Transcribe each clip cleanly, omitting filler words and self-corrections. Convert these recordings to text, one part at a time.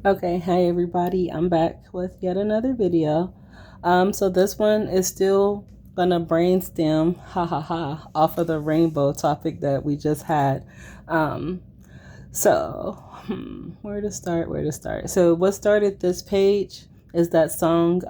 Okay, hi everybody. I'm back with yet another video. So this one is still gonna brainstem, ha ha ha, off of the rainbow topic that we just had. Um, where to start? Where to start? So what started this page is that song,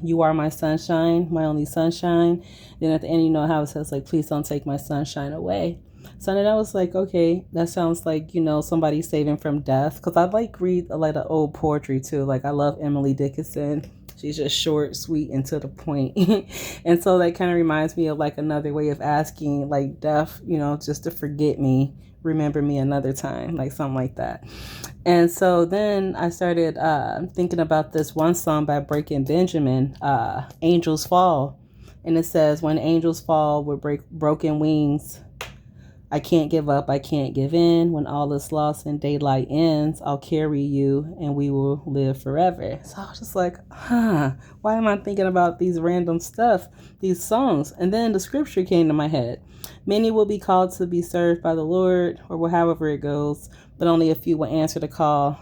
"You Are My Sunshine, My Only Sunshine." Then at the end, you know how it says like, "Please don't take my sunshine away." So then I was like, okay, that sounds like, somebody saving from death. Because I like read a lot of old poetry too. Like I love Emily Dickinson. She's just short, sweet, and to the point. And so that kind of reminds me of like another way of asking like death, just to forget me, remember me another time, like something like that. And so then I started thinking about this one song by Breaking Benjamin, Angels Fall. And it says, when angels fall with broken wings, I can't give up, I can't give in. When all is lost and daylight ends, I'll carry you and we will live forever. So I was just like, why am I thinking about these random stuff, these songs? And then the scripture came to my head. Many will be called to be served by the Lord, or however it goes, but only a few will answer the call.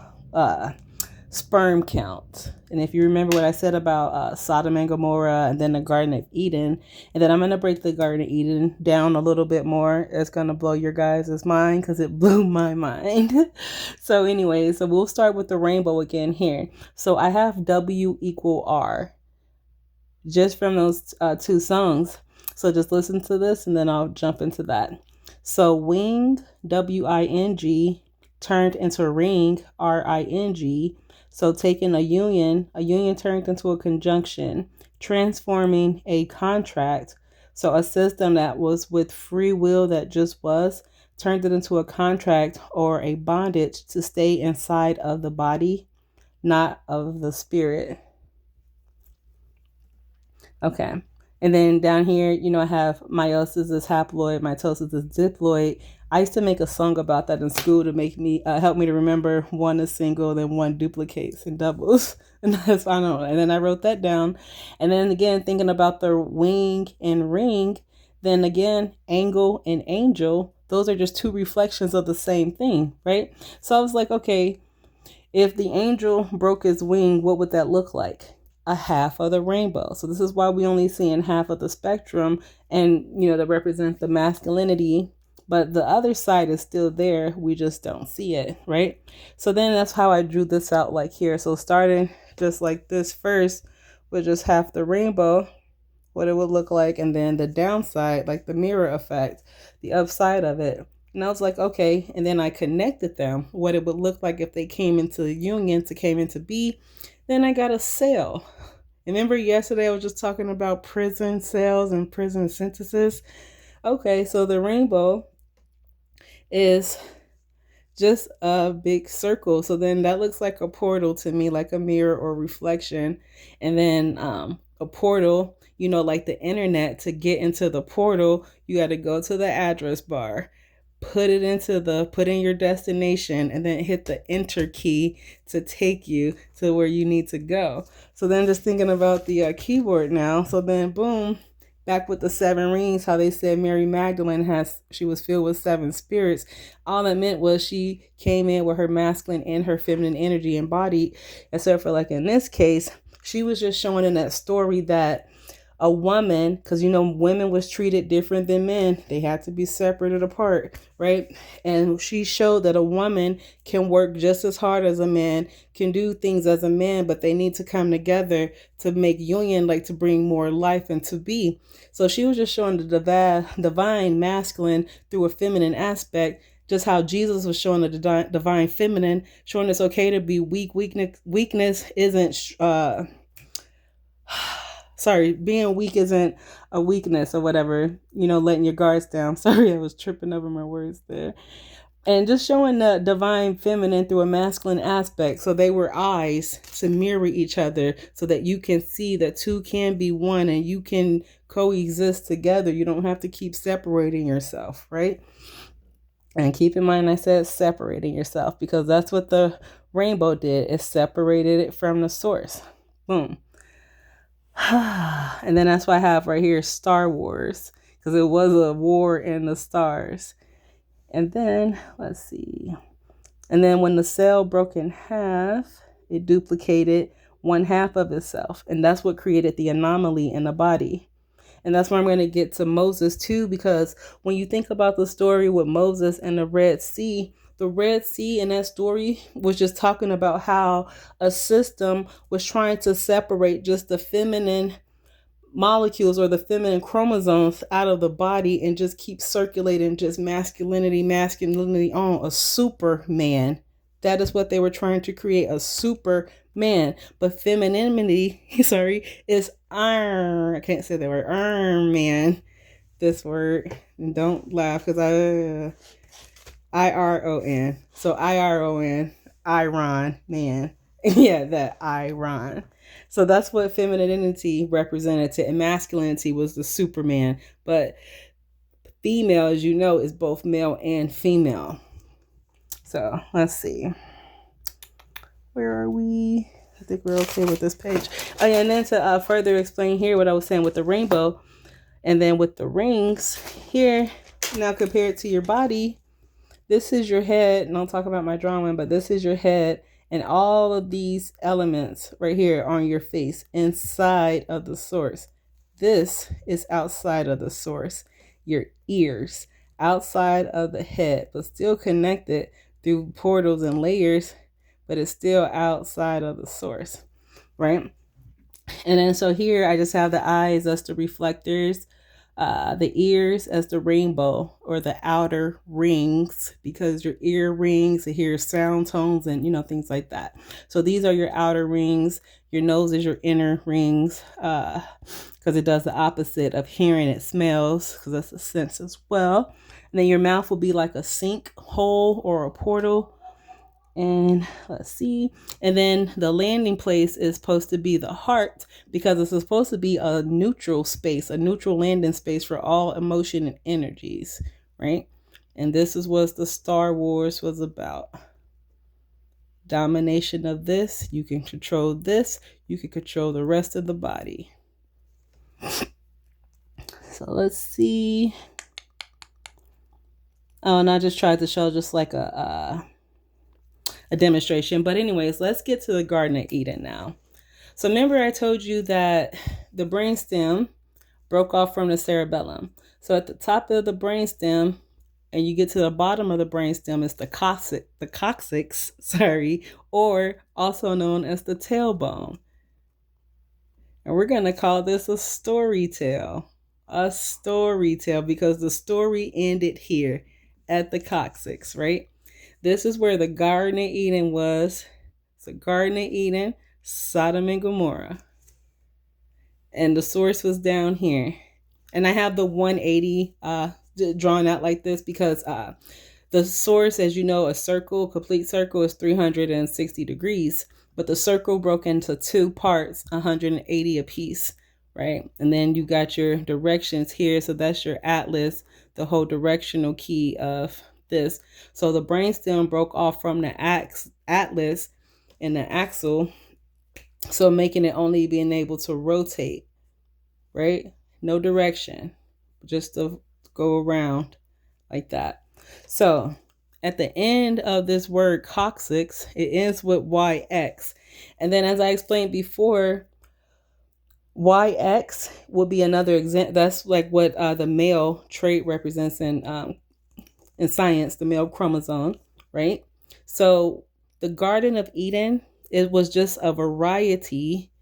Sperm count. And if you remember what I said about Sodom and Gomorrah and then the Garden of Eden, and then I'm going to break the Garden of Eden down a little bit more. It's going to blow your guys' mind because it blew my mind. So anyway, so we'll start with the rainbow again here. So I have W equal R just from those two songs. So just listen to this and then I'll jump into that. So wing, W-I-N-G, turned into ring, R-I-N-G. So taking a union turned into a conjunction, transforming a contract. So a system that was with free will that just was, turned it into a contract or a bondage to stay inside of the body, not of the spirit. Okay. And then down here, I have meiosis is haploid, mitosis is diploid. I used to make a song about that in school to make me help me to remember one is single, then one duplicates and doubles. And that's I don't know. And then I wrote that down. And then again, thinking about the wing and ring, then again, angle and angel, those are just two reflections of the same thing, right? So I was like, okay, if the angel broke his wing, what would that look like? A half of the rainbow. So this is why we only see in half of the spectrum, and that represents the masculinity, but the other side is still there. We just don't see it, right? So then that's how I drew this out like here. So starting just like this first with just half the rainbow, what it would look like, and then the downside, like the mirror effect, the upside of it. And I was like, okay. And then I connected them, what it would look like if they came into union to came into B. Then I got a cell. Remember yesterday I was just talking about prison cells and prison synthesis? Okay, so the rainbow is just a big circle. So then that looks like a portal to me, like a mirror or reflection. And then a portal, like the internet, to get into the portal, you got to go to the address bar, put in your destination, and then hit the enter key to take you to where you need to go. So then just thinking about the keyboard now. So then boom, back with the seven rings, how they said Mary Magdalene she was filled with seven spirits. All that meant was she came in with her masculine and her feminine energy embodied. Except for like in this case, she was just showing in that story that a woman, because women was treated different than men, they had to be separated apart, right? And she showed that a woman can work just as hard as a man, can do things as a man, but they need to come together to make union, like to bring more life and to be. So she was just showing the divine masculine through a feminine aspect, just how Jesus was showing the divine feminine, showing it's okay to be weak. Weakness isn't sorry, being weak isn't a weakness or whatever, letting your guards down. Sorry, I was tripping over my words there. And just showing the divine feminine through a masculine aspect. So they were eyes to mirror each other so that you can see that two can be one and you can coexist together. You don't have to keep separating yourself, right? And keep in mind, I said separating yourself because that's what the rainbow did. It separated it from the source. Boom. And then that's why I have right here Star Wars, because it was a war in the stars. And then let's see. And then when the cell broke in half, It duplicated one half of itself. And that's what created the anomaly in the body. And that's why I'm going to get to Moses too, because when you think about the story with Moses and the Red Sea in that story was just talking about how a system was trying to separate just the feminine molecules or the feminine chromosomes out of the body and just keep circulating just masculinity on a superman. That is what they were trying to create, a superman. But femininity, sorry, is iron. I can't say that word, iron man. This word, and don't laugh because IRON. So IRON, Iron man. Yeah, that Iron. So that's what femininity represented to, and masculinity was the Superman. But female, as you know, is both male and female. So let's see. Where are we? I think we're okay with this page. Oh yeah, and then to further explain here what I was saying with the rainbow, and then with the rings here, now compared to your body, this is your head, and I'll talk about my drawing, but this is your head, and all of these elements right here on your face inside of the source. This is outside of the source. Your ears, outside of the head, but still connected through portals and layers, but it's still outside of the source, right? And then so here I just have the eyes as the reflectors, the ears as the rainbow or the outer rings, because your ear rings to hear sound tones and things like that. So these are your outer rings. Your nose is your inner rings, because it does the opposite of hearing. It smells, because that's a sense as well. And then your mouth will be like a sink hole or a portal. And let's see. And then the landing place is supposed to be the heart, because it's supposed to be a neutral space, a neutral landing space for all emotion and energies, right? And this is what the Star Wars was about. Domination of this. You can control this. You can control the rest of the body. So let's see. Oh, and I just tried to show just like a demonstration. But anyways, let's get to the Garden of Eden now. So remember I told you that the brainstem broke off from the cerebellum. So at the top of the brainstem, and you get to the bottom of the brainstem, is the coccyx, or also known as the tailbone. And we're going to call this a story tale. A story tale, because the story ended here at the coccyx, right? This is where the Garden of Eden was. It's the Garden of Eden, Sodom and Gomorrah. And the source was down here. And I have the 180 drawn out like this because the source, as you know, a complete circle is 360 degrees. But the circle broke into two parts, 180 apiece, right? And then you got your directions here. So that's your atlas, the whole directional key of this. So the brainstem broke off from the atlas and the axle, so making it only being able to rotate, right? No direction, just to go around like that. So at the end of this word coccyx, it ends with YX. And then as I explained before, YX will be another example. That's like what the male trait represents in science, the male chromosome, right? So the Garden of Eden, it was just a variety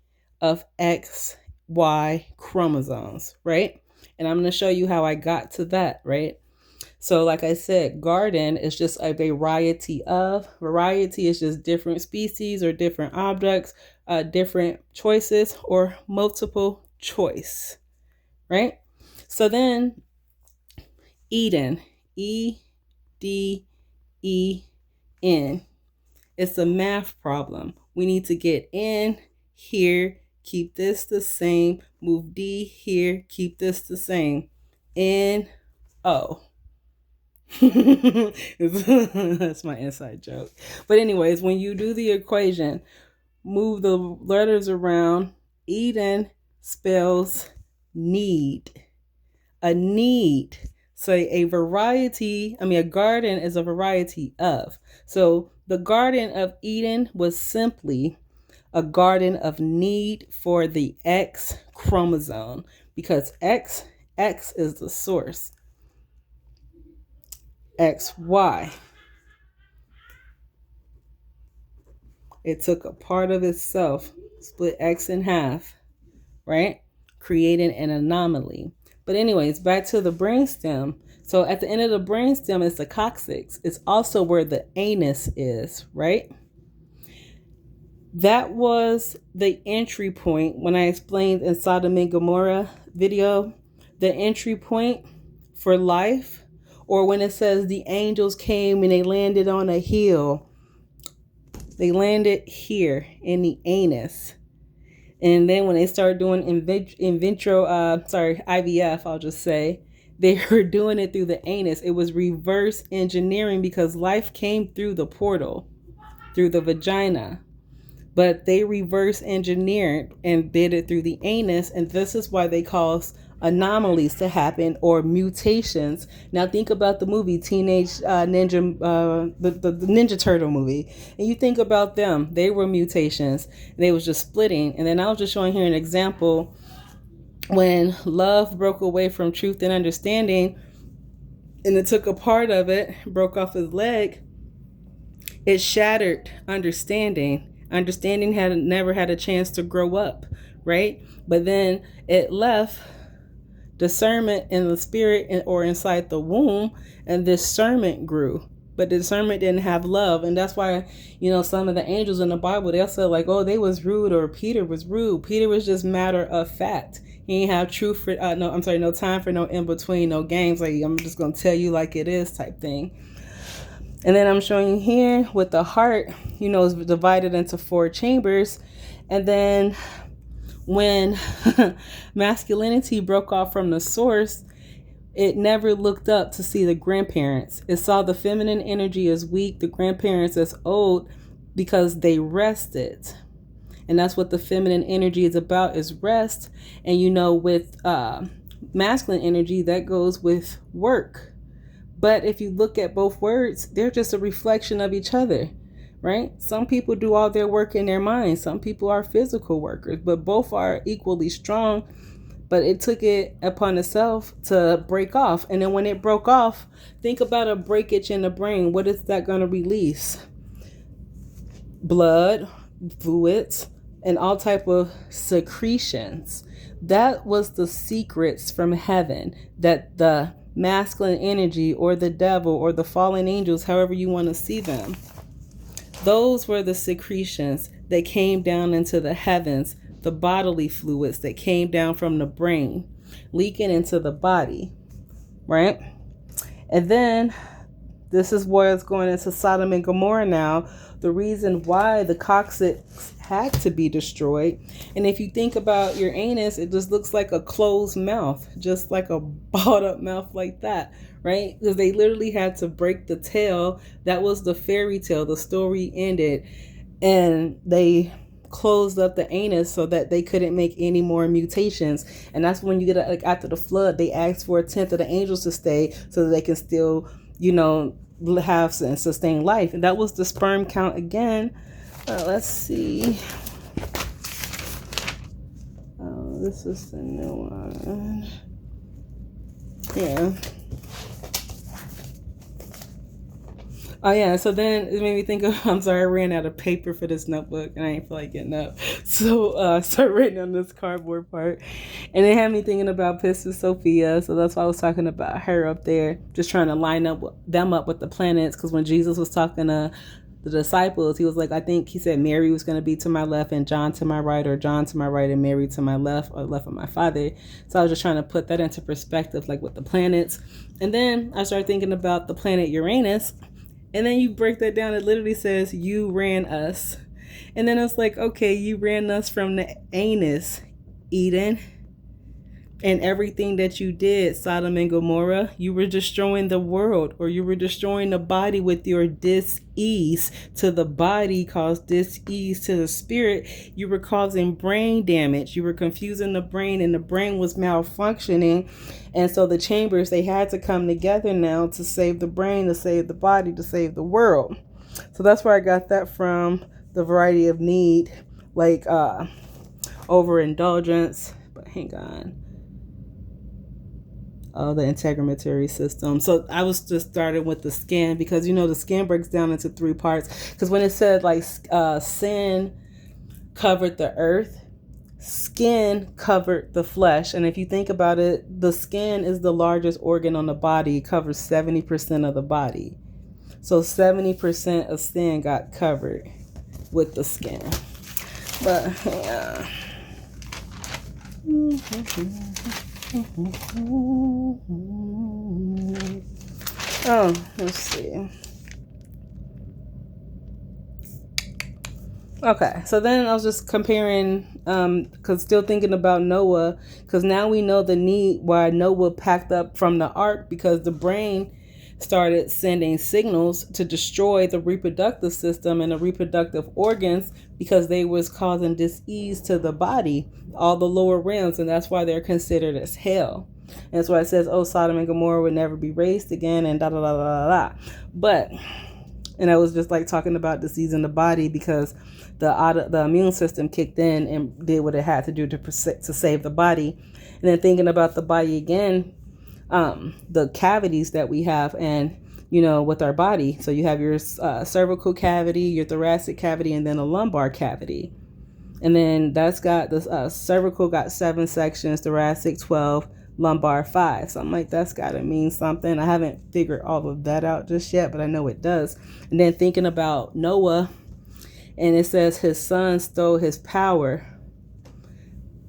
of X, Y chromosomes, right? And I'm going to show you how I got to that, right? So like I said, garden is just a variety is just different species or different objects, different choices or multiple choice, right? So then Eden, EDEN. It's a math problem. We need to get in here, keep this the same, move D here, keep this the same. N, O. That's my inside joke. But anyways, when you do the equation, move the letters around. Eden spells need. A need. So a garden is a variety of. So The Garden of Eden was simply a garden of need for the X chromosome because X is the source. XY. It took a part of itself, split X in half, right? Creating an anomaly. But anyways, back to the brainstem. So at the end of the brainstem is the coccyx. It's also where the anus is, right? That was the entry point when I explained in Sodom and Gomorrah video, the entry point for life, or when it says the angels came and they landed on a hill. They landed here in the anus. And then when they started doing IVF, I'll just say, they were doing it through the anus. It was reverse engineering because life came through the portal, through the vagina. But they reverse engineered and did it through the anus. And this is why they cause anomalies to happen or mutations. Now think about the movie Teenage Ninja, the Ninja Turtle movie. And you think about them. They were mutations. And they was just splitting. And then I was just showing here an example when love broke away from truth and understanding. And it took a part of it, broke off his leg. It shattered understanding. Understanding had never had a chance to grow up, right? But then it left discernment in the spirit or inside the womb, and discernment grew. But discernment didn't have love, and that's why, some of the angels in the Bible, they'll say like, oh, they was rude, or Peter was rude. Peter was just matter of fact. He ain't have truth for no time for no in between, no games. Like, I'm just gonna tell you like it is type thing. And then I'm showing you here with the heart, is divided into 4 chambers. And then when masculinity broke off from the source, it never looked up to see the grandparents. It saw the feminine energy as weak, the grandparents as old, because they rested. And that's what the feminine energy is about, is rest. And with masculine energy, that goes with work. But if you look at both words, they're just a reflection of each other, right? Some people do all their work in their mind. Some people are physical workers, but both are equally strong. But it took it upon itself to break off. And then when it broke off, think about a breakage in the brain. What is that going to release? Blood, fluids, and all type of secretions. That was the secrets from heaven that the masculine energy or the devil or the fallen angels, however you want to see them, those were the secretions that came down into the heavens, the bodily fluids that came down from the brain, leaking into the body, right? And then this is where it's going into Sodom and Gomorrah now, the reason why the coccyx had to be destroyed. And if you think about your anus, it just looks like a closed mouth, just like a balled up mouth like that, right? Because they literally had to break the tail. That was the fairy tale. The story ended and they closed up the anus so that they couldn't make any more mutations. And that's when you get after the flood, they asked for 1/10 of the angels to stay so that they can still, have and sustain life. And that was the sperm count again. Let's see. Oh, this is the new one. Yeah. Oh yeah, so then it made me think of, I'm sorry, I ran out of paper for this notebook and I ain't feel like getting up. So I started writing on this cardboard part. And it had me thinking about Pistis Sophia. So that's why I was talking about her up there, just trying to line them up with the planets. Because when Jesus was talking to the disciples, he was like, I think he said Mary was going to be to my left and John to my right, or John to my right and Mary to my left, or left of my father. So I was just trying to put that into perspective, like with the planets. And then I started thinking about the planet Uranus. And then you break that down, it literally says, you ran us. And then it's like, okay, you ran us from the anus, Eden. And everything that you did, Sodom and Gomorrah, you were destroying the world, or you were destroying the body with your dis-ease to the body, caused dis-ease to the spirit. You were causing brain damage. You were confusing the brain, and the brain was malfunctioning. And so the chambers, they had to come together now to save the brain, to save the body, to save the world. So that's where I got that from, the variety of need, like overindulgence. But hang on. The integumentary system. So I was just starting with the skin because the skin breaks down into three parts. Because when it said like sin covered the earth, skin covered the flesh. And if you think about it, the skin is the largest organ on the body. It covers 70% of the body. So 70% of sin got covered with the skin. But yeah. Oh, let's see. Okay, so then I was just comparing, because still thinking about Noah, because now we know the need why Noah packed up from the ark, because the brain started sending signals to destroy the reproductive system and the reproductive organs because they was causing dis-ease to the body, all the lower realms, and that's why they're considered as hell. And that's why it says, oh, Sodom and Gomorrah would never be raised again, and da da da da da. But, and I was just like talking about disease in the body because the immune system kicked in and did what it had to do to save the body. And then thinking about the body again, the cavities that we have and with our body. So you have your cervical cavity, your thoracic cavity, and then a lumbar cavity. And then that's got this cervical got 7 sections, thoracic 12, lumbar 5. So I'm like, that's got to mean something. I haven't figured all of that out just yet, but I know it does. And then thinking about Noah, and it says his son stole his power.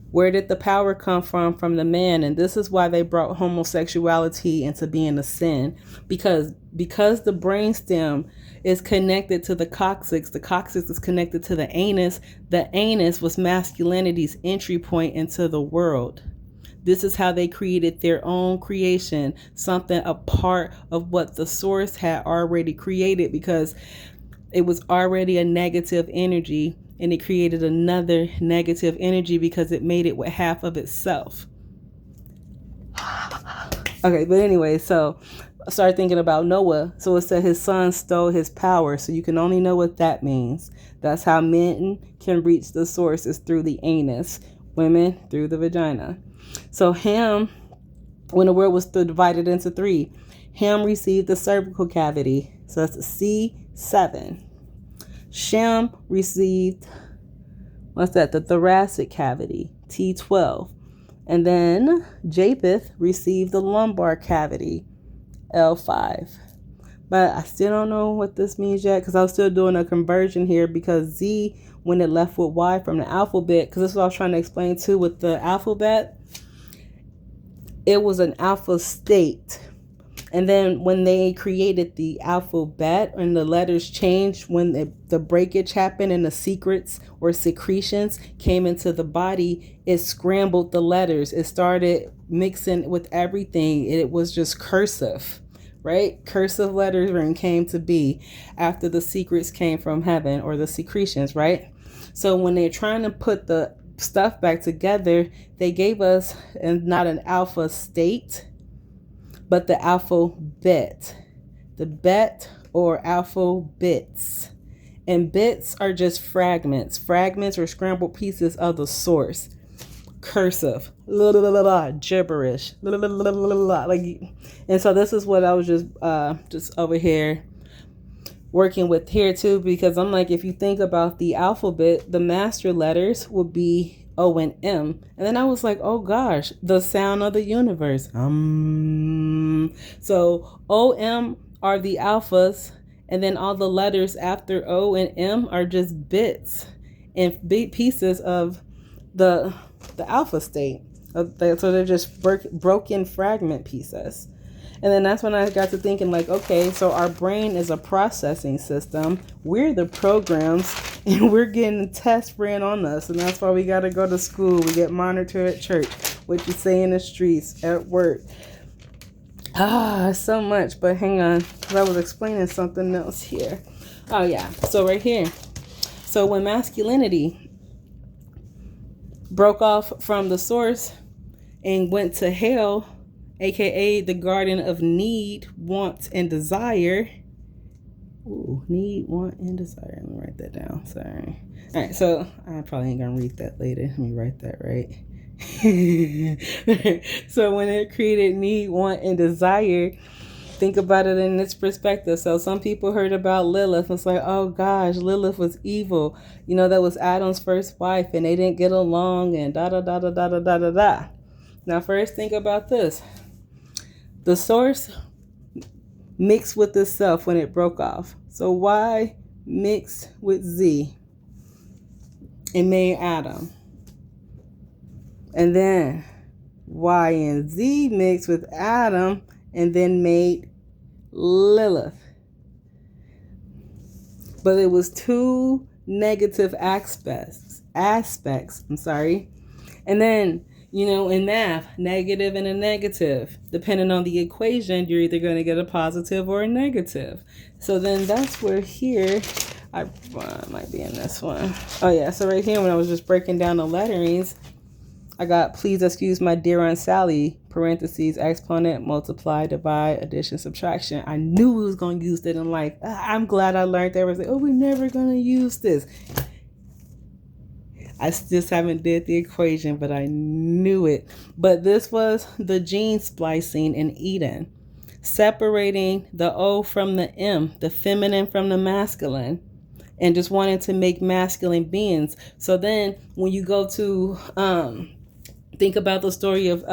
Where did the power come from? From the man. And this is why they brought homosexuality into being a sin. Because the brainstem is connected to the coccyx is connected to the anus. The anus was masculinity's entry point into the world. This is how they created their own creation, something a part of what the source had already created, because it was already a negative energy, and it created another negative energy because it made it with half of itself. Okay, but anyway, so I started thinking about Noah. So it said his son stole his power. So you can only know what that means. That's how men can reach the source, is through the anus. Women through the vagina. So Ham, when the world was divided into 3, Ham received the cervical cavity. So that's C7. Shem received, the thoracic cavity, T12. And then Japheth received the lumbar cavity, L5. But I still don't know what this means yet, because I was still doing a conversion here, because Z, when it left with Y from the alphabet, because this is what I was trying to explain too with the alphabet, it was an alpha state. And then when they created the alphabet and the letters changed, when the breakage happened and the secrets or secretions came into the body, it scrambled the letters. It started mixing with everything. It was just cursive, right? Cursive letters came to be after the secrets came from heaven, or the secretions, right? So when they're trying to put the stuff back together, they gave us not an alpha state, but the alphabet, the bet or alphabets. And bits are just fragments or scrambled pieces of the source. Cursive, gibberish, like, and so this is what I was just over here working with here too, because I'm like, if you think about the alphabet, the master letters would be O and M. And then I was like, oh gosh, the sound of the universe. So O, M are the alphas, and then all the letters after O and M are just bits and big pieces of the alpha state. So they're just broken fragment pieces. And then that's when I got to thinking, like, okay, so our brain is a processing system. We're the programs, and we're getting tests ran on us. And that's why we got to go to school. We get monitored at church, what you say in the streets, at work. So much. But hang on, because I was explaining something else here. Oh, yeah. So right here. So when masculinity broke off from the source and went to hell, aka the garden of need, want, and desire, Ooh, need, want, and desire. Let me write that down. Sorry. All right, so I probably ain't gonna read that later. Let me write that right. So when it created need, want, and desire, think about it in this perspective. So some people heard about Lilith. It's like, oh gosh, Lilith was evil. You know, that was Adam's first wife, and they didn't get along, and da da da da da da da da da. Now, first, think about this: the source mixed with itself when it broke off. So Y mixed with Z and made Adam, and then Y and Z mixed with Adam and then made Lilith. But it was two negative aspects, and then, you know, in math, negative and a negative, depending on the equation, you're either going to get a positive or a negative. So then that's where here, I might be in this one. Oh yeah, so right here when I was just breaking down the letterings, I got please excuse my dear Aunt Sally, parentheses, exponent, multiply, divide, addition, subtraction. I knew we was going to use that in life. I'm glad I learned that. I was like, oh, we're never going to use this. I just haven't did the equation, but I knew it. But this was the gene splicing in Eden, separating the O from the M, the feminine from the masculine, and just wanting to make masculine beings. So then when you go to think about the story of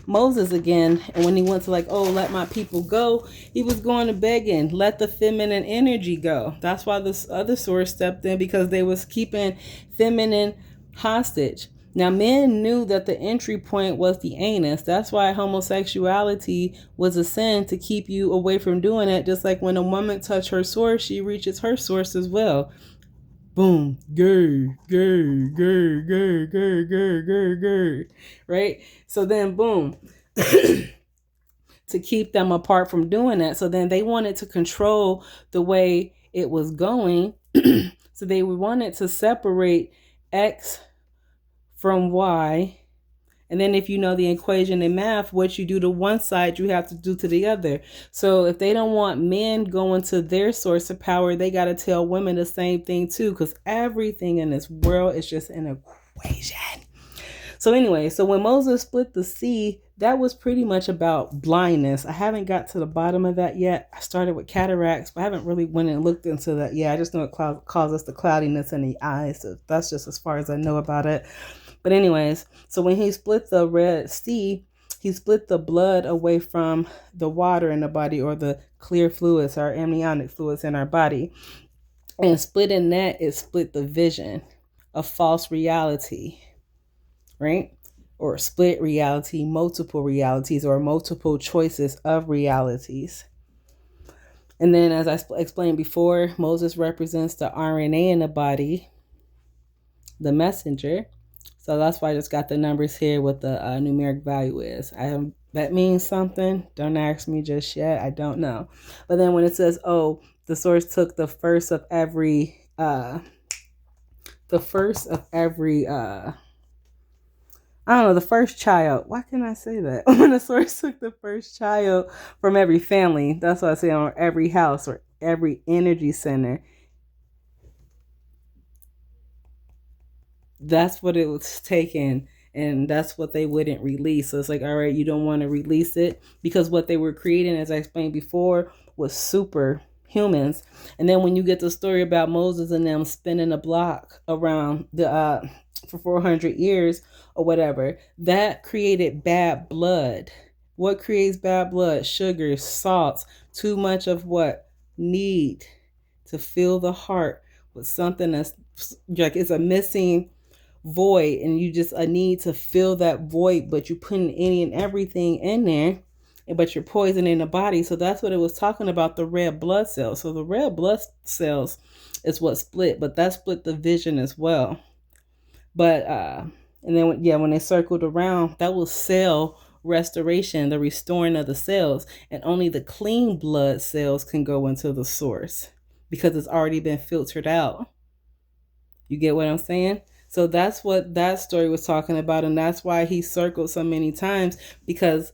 Moses again, and when he went to like, oh, let my people go, he was going to begging, let the feminine energy go. That's why this other source stepped in, because they was keeping feminine hostage. Now, men knew that the entry point was the anus. That's why homosexuality was a sin, to keep you away from doing it. Just like when a woman touches her source, she reaches her source as well. Boom, gay, gay, gay, gay, gay, gay, gay, gay, right? So then, boom, to keep them apart from doing that. So then they wanted to control the way it was going. So they wanted to separate X from Y. And then if you know the equation in math, what you do to one side, you have to do to the other. So if they don't want men going to their source of power, they got to tell women the same thing too, because everything in this world is just an equation. So anyway, so when Moses split the sea, that was pretty much about blindness. I haven't got to the bottom of that yet. I started with cataracts, but I haven't really went and looked into that. Yeah, I just know it causes the cloudiness in the eyes. So that's just as far as I know about it. But anyways, so when he split the Red Sea, he split the blood away from the water in the body, or the clear fluids, our amniotic fluids in our body. And splitting that, it split the vision of false reality, right? Or split reality, multiple realities, or multiple choices of realities. And then, as I explained before, Moses represents the RNA in the body, the messenger. So that's why I just got the numbers here, what the numeric value is. That means something. Don't ask me just yet. I don't know. But then when it says, oh, the source took the first of every, I don't know, the first child. Why can't I say that? When the source took the first child from every family, that's what I say, on every house or every energy center. That's what it was taken, and that's what they wouldn't release. So it's like, all right, you don't want to release it, because what they were creating, as I explained before, was super humans. And then when you get the story about Moses and them spinning a block around the for 400 years or whatever, that created bad blood. What creates bad blood? Sugars, salts, too much of what? Need to fill the heart with something that's like it's a missing void, and you just a need to fill that void, but you putting any and everything in there, but you're poisoning the body. So that's what it was talking about, the red blood cells. So the red blood cells is what split, but that split the vision as well. But and then when they circled around, that was cell restoration, the restoring of the cells, and only the clean blood cells can go into the source because it's already been filtered out. You get what I'm saying? So that's what that story was talking about. And that's why he circled so many times, because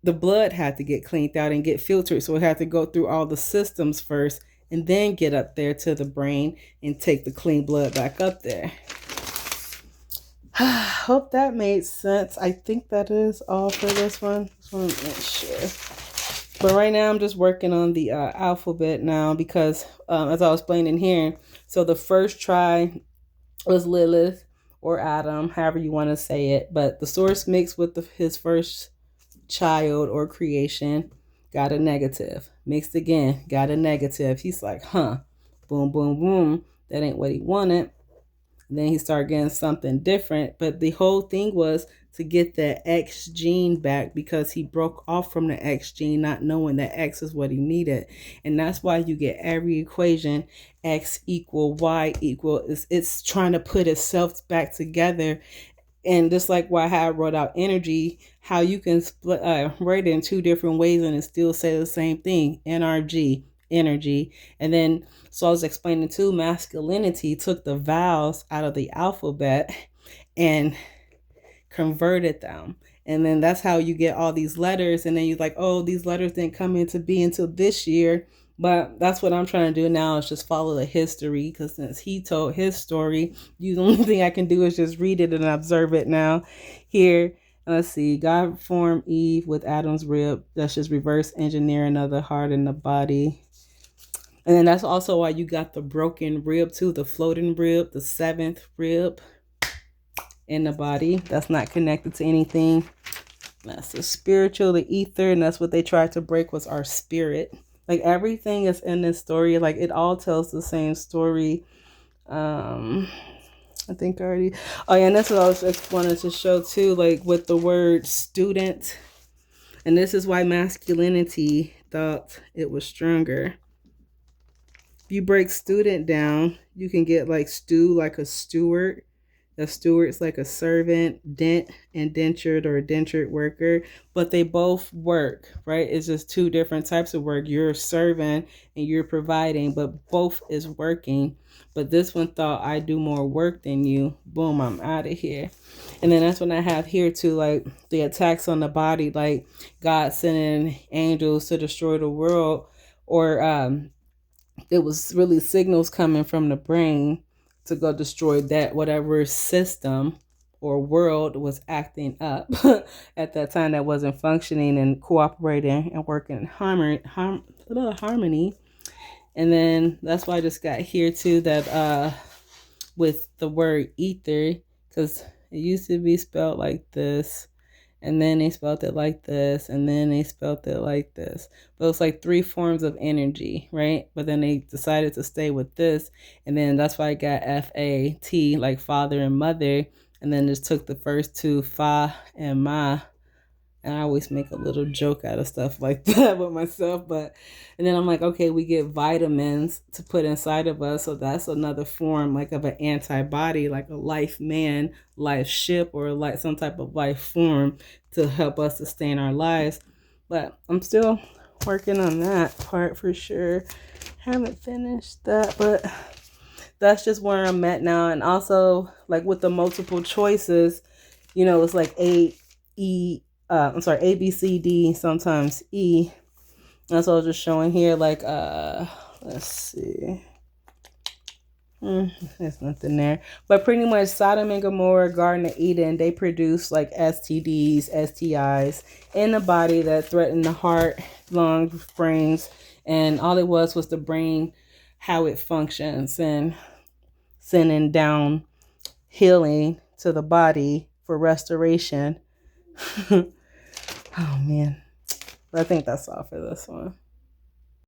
the blood had to get cleaned out and get filtered. So it had to go through all the systems first and then get up there to the brain and take the clean blood back up there. Hope that made sense. I think that is all for this one. Just want to make sure. But right now I'm just working on the alphabet now because as I was explaining here, so the first try was Lilith or Adam, however you want to say it. But the source mixed with his first child or creation got a negative. Mixed again, got a negative. He's like, huh, boom, boom, boom. That ain't what he wanted. And then he started getting something different. But the whole thing was to get the X gene back because he broke off from the X gene, not knowing that X is what he needed. And that's why you get every equation, X equal Y equal. It's trying to put itself back together. And just like why I wrote out energy, how you can split write it in two different ways and it still say the same thing, NRG, energy. And then, so I was explaining too, masculinity took the vowels out of the alphabet and converted them. And then that's how you get all these letters. And then you're like, oh, these letters didn't come into being until this year. But that's what I'm trying to do now is just follow the history, because since he told his story, the only thing I can do is just read it and observe it now. Here, let's see. God formed Eve with Adam's rib. That's just reverse engineering of the heart and the body. And then that's also why you got the broken rib too, the floating rib, the seventh rib in the body. That's not connected to anything. That's the spiritual, the ether, and that's what they tried to break was our spirit. Like everything is in this story. Like it all tells the same story. I think already. Oh yeah, and that's what I was just wanted to show too. Like with the word student, and this is why masculinity thought it was stronger. If you break student down, you can get like stew, like a steward. A steward's like a servant, dent, indentured or indentured worker, but they both work, right? It's just two different types of work. You're serving and you're providing, but both is working. But this one thought, I do more work than you. Boom, I'm out of here. And then that's when I have here too, like the attacks on the body, like God sending angels to destroy the world, or it was really signals coming from the brain to go destroy that whatever system or world was acting up at that time that wasn't functioning and cooperating and working in harmony. And then that's why I just got here too, that with the word ether, because it used to be spelled like this, and then they spelled it like this, and then they spelled it like this. But it's like three forms of energy, right? But then they decided to stay with this, and then that's why I got FAT, like father and mother, and then just took the first two, fa and ma. And I always make a little joke out of stuff like that with myself. And then I'm like, okay, we get vitamins to put inside of us. So that's another form like of an antibody, like a life man, life ship, or like some type of life form to help us sustain our lives. But I'm still working on that part for sure. Haven't finished that, but that's just where I'm at now. And also like with the multiple choices, it's like A, B, C, D, sometimes E. That's what I was just showing here. Like, let's see. There's nothing there. But pretty much Sodom and Gomorrah, Garden of Eden, they produce like STDs, STIs in the body that threaten the heart, lungs, brains. And all it was the brain, how it functions, and sending down healing to the body for restoration. Oh man, but I think that's all for this one.